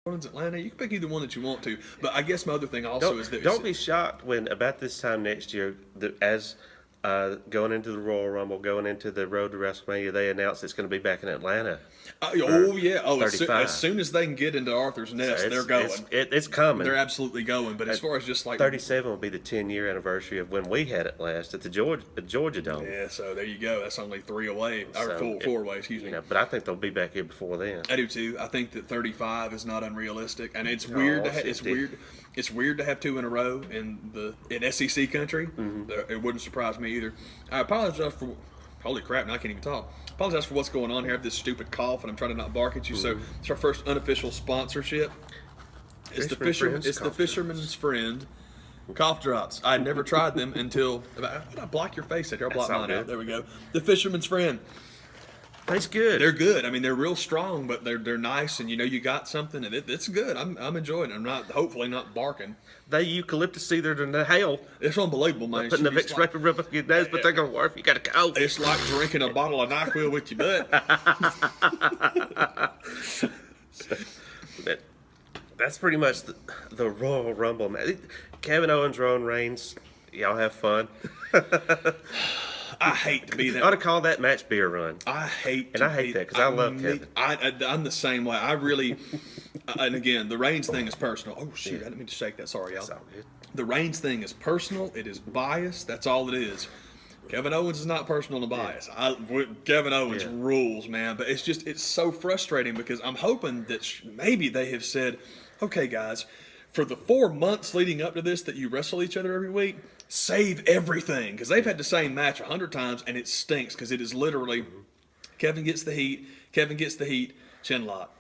Orleans, Atlanta. You can pick either one that you want to. But I guess my other thing also is that don't be shocked when about this time next year, as going into the Royal Rumble, going into the road to WrestleMania, they announce it's going to be back in Atlanta. As soon as they can get into Arthur's Nest, So they're going. It's coming. They're absolutely going. But as far as just like 37 will be the 10-year anniversary of when we had it last at the Georgia Dome. Yeah, so there you go. That's only 3 away, or 4 away. Excuse me. But I think they'll be back here before then. I do too. I think that 35 is not unrealistic, and it's weird. It's weird to have 2 in a row in SEC country. Mm-hmm. It wouldn't surprise me either. I apologize for. Holy crap! Now I can't even talk. Apologize for what's going on here. I have this stupid cough, and I'm trying to not bark at you. So it's our first unofficial sponsorship. It's the Fisherman's Friend cough drops. I never tried them until. Did I block your face? I'll block mine out. There we go. The Fisherman's Friend. Tastes good. They're good. I mean, they're real strong, but they're nice, and you got something, and it's good. I'm enjoying it. I'm hopefully not barking. They eucalyptus either than the hell. It's unbelievable, man. Putting the Vicks Rapid rub up your nose, but they're gonna work. You gotta go. It's like drinking a bottle of NyQuil with your butt. That's pretty much the Royal Rumble, man. Kevin Owens, Roman Reigns. Y'all have fun. I hate to be that. I ought to call that match beer run. I hate that because I love Kevin. I'm the same way. I really, and again, the Reigns thing is personal. Oh shoot, I didn't mean to shake that. Sorry, y'all. The Reigns thing is personal. It is biased. That's all it is. Kevin Owens is not personal and biased. Kevin Owens rules, man. But it's so frustrating because I'm hoping that maybe they have said, okay, guys, for the 4 months leading up to this that you wrestle each other every week, save everything. Because they've had the same match 100 times, and it stinks because it is literally Kevin gets the heat, chin lock.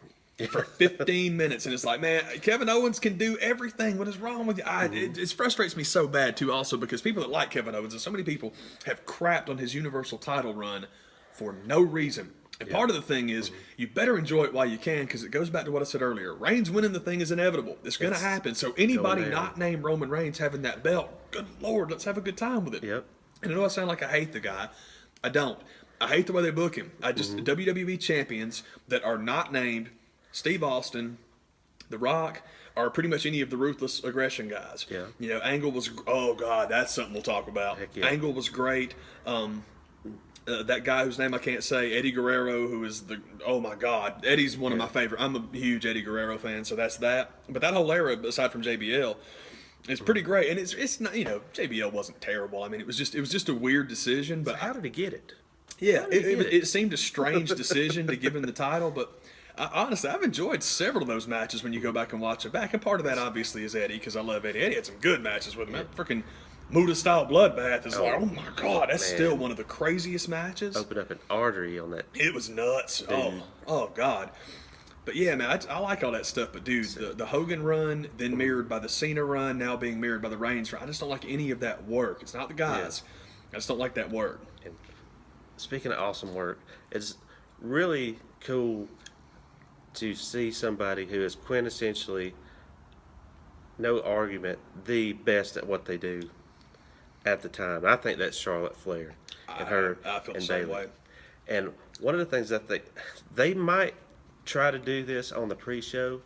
For 15 minutes, and it's like, man, Kevin Owens can do everything. What is wrong with you? It frustrates me so bad, too, also, because people that like Kevin Owens, and so many people have crapped on his Universal title run for no reason. And part of the thing is, you better enjoy it while you can, because it goes back to what I said earlier. Reigns winning the thing is inevitable. It's going to happen. So anybody not named Roman Reigns having that belt, good Lord, let's have a good time with it. Yep. And I know I sound like I hate the guy. I don't. I hate the way they book him. WWE champions that are not named Steve Austin, The Rock, or pretty much any of the Ruthless Aggression guys. Yeah. Angle was, oh God, that's something we'll talk about. Heck yeah. Angle was great. That guy whose name I can't say, Eddie Guerrero, who is oh my God, Eddie's one of my favorite. I'm a huge Eddie Guerrero fan, so that's that. But that whole era, aside from JBL, is pretty great. And it's not, JBL wasn't terrible. I mean, it was just a weird decision. But so how did he get it? Yeah, it seemed a strange decision to give him the title, but. Honestly, I've enjoyed several of those matches when you go back and watch it back. And part of that, obviously, is Eddie, because I love Eddie. Eddie had some good matches with him. That freaking Muda-style bloodbath is like, oh my God, that's still one of the craziest matches. Opened up an artery on that. It was nuts. Oh God. But yeah, man, I like all that stuff. But dude, the Hogan run, then mirrored by the Cena run, now being mirrored by the Reigns run, I just don't like any of that work. It's not the guys. I just don't like that work. And speaking of awesome work, it's really cool to see somebody who is quintessentially, no argument, the best at what they do at the time. I think that's Charlotte Flair and I feel and the same Bayley. way. And one of the things that they might try to do this on the pre-show.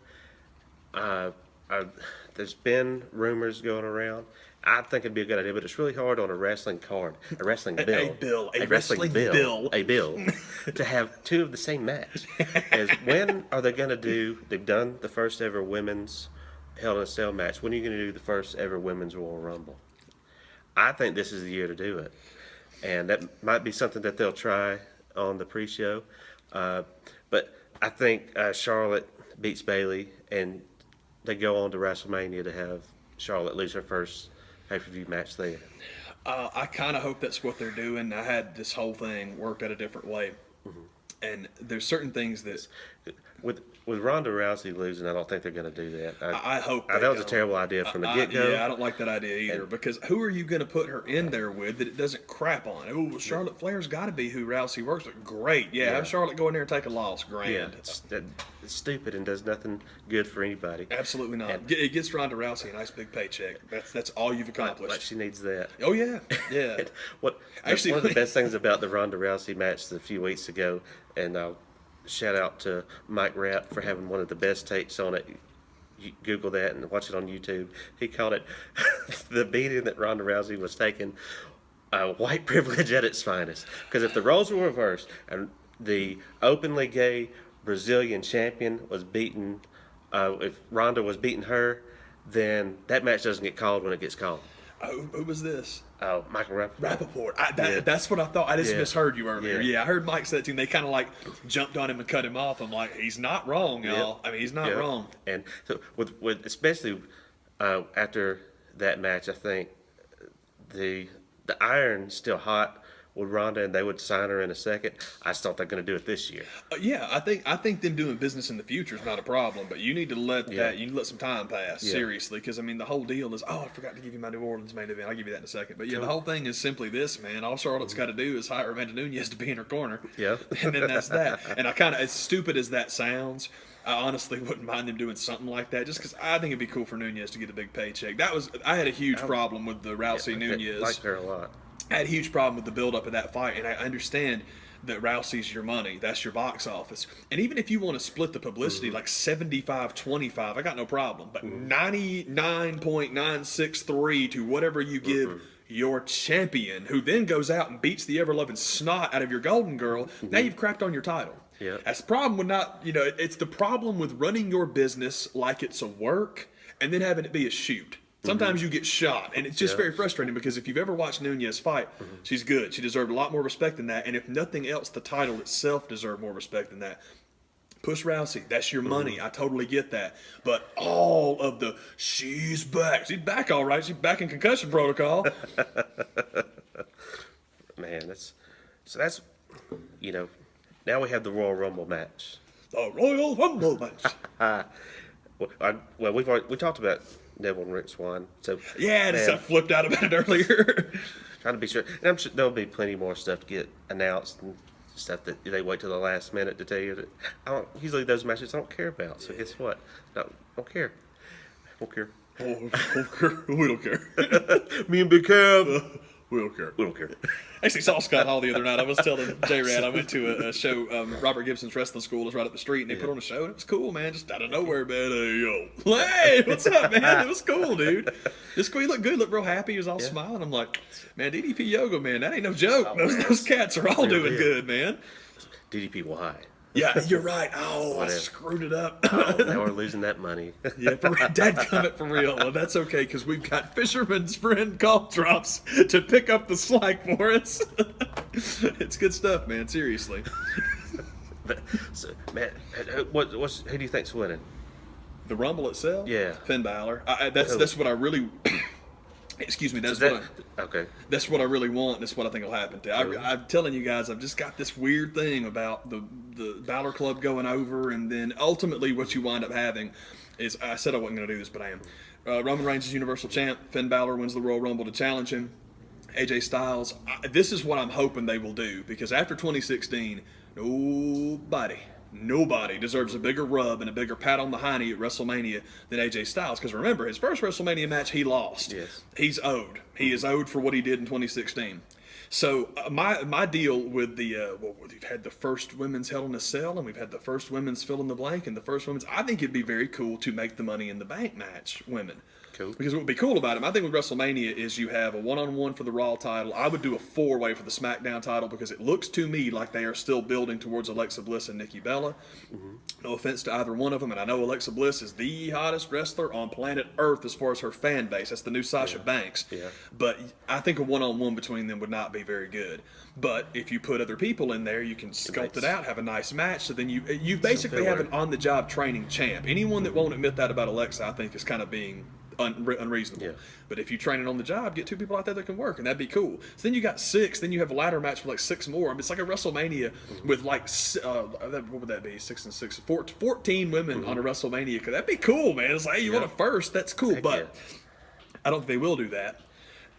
There's been rumors going around. I think it'd be a good idea, but it's really hard on a wrestling card, a wrestling bill, a wrestling bill, to have 2 of the same match. As when are they going to do? They've done the first ever women's Hell in a Cell match. When are you going to do the first ever women's Royal Rumble? I think this is the year to do it, and that might be something that they'll try on the pre-show. But I think Charlotte beats Bayley, and they go on to WrestleMania to have Charlotte lose her first pay-per-view match there. I kind of hope that's what they're doing. I had this whole thing worked out a different way. And there's certain things that... With Ronda Rousey losing, I don't think they're going to do that. I hope that was a terrible idea from the get-go. Yeah, I don't like that idea either. Because who are you going to put her in there with that it doesn't crap on? Oh, Charlotte Flair's got to be who Rousey works with. Great. Yeah, have Charlotte go in there and take a loss. Grand. Yeah, it's stupid and does nothing good for anybody. Absolutely not. It gets Ronda Rousey a nice big paycheck. That's all you've accomplished. Like she needs that. Oh, yeah. Yeah. One of the best things about the Ronda Rousey match a few weeks ago, and I'll shout out to Mike Rapp for having one of the best takes on it. you Google that and watch it on YouTube. He called it the beating that Ronda Rousey was taking, white privilege at its finest. Because if the roles were reversed and the openly gay Brazilian champion was beaten, if Ronda was beating her, then that match doesn't get called when it gets called. Who was this? Oh, Michael Rappaport. That's what I thought. I just misheard you earlier. Yeah. Yeah, I heard Mike say that too. And they kind of like jumped on him and cut him off. I'm like, he's not wrong, y'all. I mean, he's not wrong. And so with especially after that match, I think the iron's still hot with Ronda, and they would sign her in a second. I just thought they're going to do it this year. Yeah, I think them doing business in the future is not a problem, but you need to let some time pass, seriously, because I mean the whole deal is, I forgot to give you my New Orleans main event. I'll give you that in a second. But yeah, the whole thing is simply this, man. All Charlotte's got to do is hire Amanda Nunes to be in her corner. Yeah. And then that's that. And I kind of, as stupid as that sounds, I honestly wouldn't mind them doing something like that, just because I think it'd be cool for Nunes to get a big paycheck. I had a huge problem with the Rousey Nunes. I liked her a lot. I had a huge problem with the build-up of that fight, and I understand that Rousey's your money. That's your box office. And even if you want to split the publicity like 75-25, I got no problem. But 99.963 to whatever you give your champion, who then goes out and beats the ever-loving snot out of your golden girl, now you've crapped on your title. Yeah. That's the problem with it's the problem with running your business like it's a work and then having it be a shoot. Sometimes you get shot, and it's just very frustrating because if you've ever watched Nunes fight, she's good. She deserved a lot more respect than that, and if nothing else, the title itself deserved more respect than that. Push Rousey, that's your money. I totally get that. But all of the, she's back. She's back all right. She's back in concussion protocol. Man, that's now we have the Royal Rumble match. The Royal Rumble match. We talked about Neville and Rick Swan. So yeah, I flipped out about it earlier. Trying to be sure. And I'm sure there'll be plenty more stuff to get announced and stuff that they wait till the last minute to tell you. That usually those matches I don't care about. So guess what? No, don't care. Don't care. Oh, we don't care. Me and Big Kev. We don't care. We don't care. Actually, saw Scott Hall the other night. I was telling J-Rad I went to a show. Robert Gibson's wrestling school is right up the street, and they put on a show, and it was cool, man. Just out of nowhere, man. Hey, what's up, man? It was cool, dude. It's cool. He looked good. Looked real happy. He was all smiling. I'm like, man, DDP Yoga, man, that ain't no joke. Those cats are all doing good, man. DDPY. Yeah, you're right. Oh, I screwed it up. Now we're losing that money. Yeah, dadgummit for real. Well, that's okay, because we've got Fisherman's Friend cough drops to pick up the slack for us. It's good stuff, man. Seriously. So, man, who do you think's winning? The Rumble itself? Yeah. Finn Balor. That's what I really... Excuse me. That's what I really want. That's what I think will happen. I'm telling you guys, I've just got this weird thing about the Balor Club going over, and then ultimately what you wind up having is, I said I wasn't going to do this, but I am. Roman Reigns is Universal Champ. Finn Balor wins the Royal Rumble to challenge him. AJ Styles. This is what I'm hoping they will do, because after 2016, nobody deserves a bigger rub and a bigger pat on the hiney at WrestleMania than AJ Styles. Because remember, his first WrestleMania match, he lost. Yes. He's owed. He is owed for what he did in 2016. So my deal with we've had the first women's Hell in a Cell, and we've had the first women's fill in the blank, and the first women's. I think it'd be very cool to make the Money in the Bank match women. Cool. Because what would be cool about it, I think with WrestleMania is you have a one-on-one for the Raw title. I would do a four-way for the SmackDown title, because it looks to me like they are still building towards Alexa Bliss and Nikki Bella. No offense to either one of them, and I know Alexa Bliss is the hottest wrestler on planet Earth as far as her fan base. That's the new Sasha Banks. Yeah. But I think a one-on-one between them would not be very good. But if you put other people in there, you can sculpt it out, have a nice match. So then you basically have an on-the-job training champ. Anyone that won't admit that about Alexa, I think, is kind of being unreasonable. Yeah. But if you train it on the job, get two people out there that can work, and that'd be cool. So then you got 6, then you have a ladder match with like 6 more. I mean, it's like a WrestleMania with like what would that be? 6 and 6, 14 women on a WrestleMania. Cause that'd be cool, man. It's like, hey, you want a first? That's cool. But I don't think they will do that.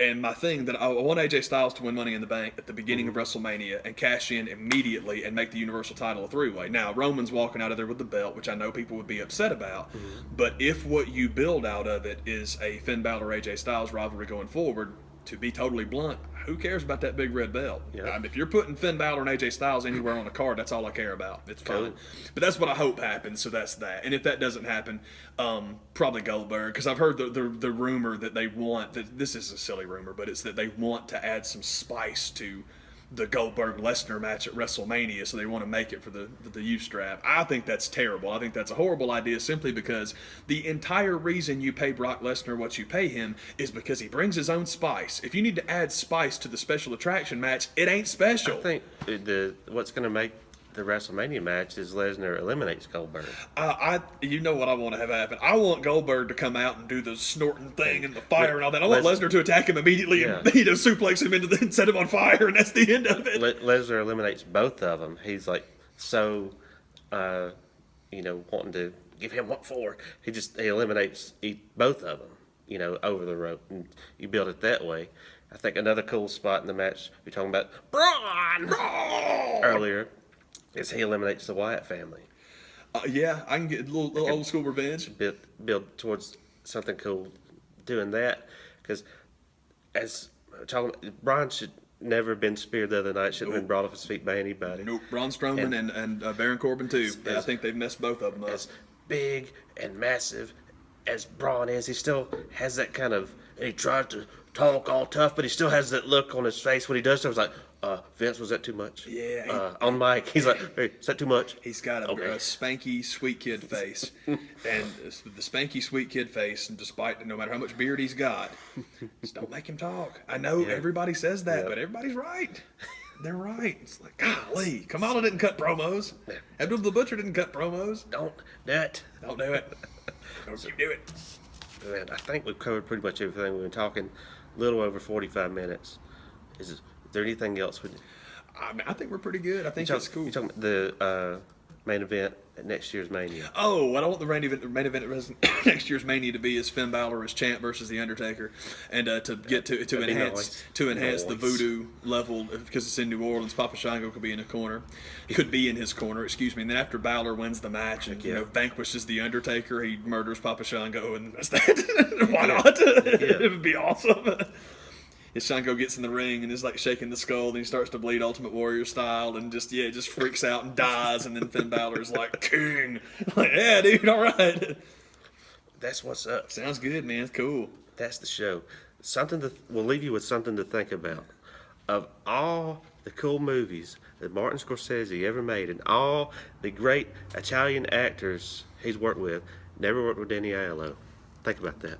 And my thing that I want AJ Styles to win Money in the Bank at the beginning of WrestleMania and cash in immediately and make the Universal title a 3-way. Now, Roman's walking out of there with the belt, which I know people would be upset about. But if what you build out of it is a Finn Balor AJ Styles rivalry going forward, to be totally blunt, who cares about that big red belt? Yeah. If you're putting Finn Balor and AJ Styles anywhere on the card, that's all I care about. It's fine. Cool. But that's what I hope happens, so that's that. And if that doesn't happen, probably Goldberg, because I've heard the rumor that they want, that this is a silly rumor, but it's that they want to add some spice to the Goldberg-Lesnar match at WrestleMania, so they want to make it for the U-strap. I think that's terrible. I think that's a horrible idea simply because the entire reason you pay Brock Lesnar what you pay him is because he brings his own spice. If you need to add spice to the special attraction match, it ain't special. I think what's going to make the WrestleMania match is Lesnar eliminates Goldberg. You know what I want to have happen? I want Goldberg to come out and do the snorting thing and the fire and all that. I want Lesnar to attack him immediately and suplex him and set him on fire, and that's the end of it. Lesnar eliminates both of them. He's like so, wanting to give him what for. He eliminates both of them, over the rope, and you build it that way. I think another cool spot in the match we're talking about Braun earlier is he eliminates the Wyatt family. Yeah, I can get a little old school revenge. Build towards something cool doing that, because Braun should never have been speared the other night. Shouldn't have been brought off his feet by anybody. Nope. Braun Strowman and Baron Corbin too. I think they've messed both of them up. As big and massive as Braun is, he still has that kind of. He tries to talk all tough, but he still has that look on his face when he does. So it's like, Vince, was that too much? Yeah. On mic, he's like, hey, is that too much? He's got a spanky, sweet kid face. And the spanky, sweet kid face, and despite no matter how much beard he's got, just don't make him talk. I know everybody says that, but everybody's right. They're right. It's like, golly, Kamala didn't cut promos. Abdul the Butcher didn't cut promos. Don't do it. Don't do it. Don't you do it. Man, I think we've covered pretty much everything. We've been talking a little over 45 minutes. Is there anything else? I think we're pretty good. I think that's cool. You're talking about the main event at next year's Mania. Oh, what I want the main event at next year's Mania to be is Finn Balor as champ versus The Undertaker, and to get to enhance the voodoo level, because it's in New Orleans. Papa Shango could be in his corner, excuse me. And then after Balor wins the match and vanquishes The Undertaker, he murders Papa Shango, and that's that. Why not? It would be awesome. Shango gets in the ring and is like shaking the skull, and he starts to bleed Ultimate Warrior style, and just freaks out and dies, and then Finn Balor's like, king. Like, yeah, dude, all right. That's what's up. Sounds good, man. It's cool. That's the show. We'll leave you with something to think about. Of all the cool movies that Martin Scorsese ever made, and all the great Italian actors he's worked with, never worked with Danny Aiello. Think about that.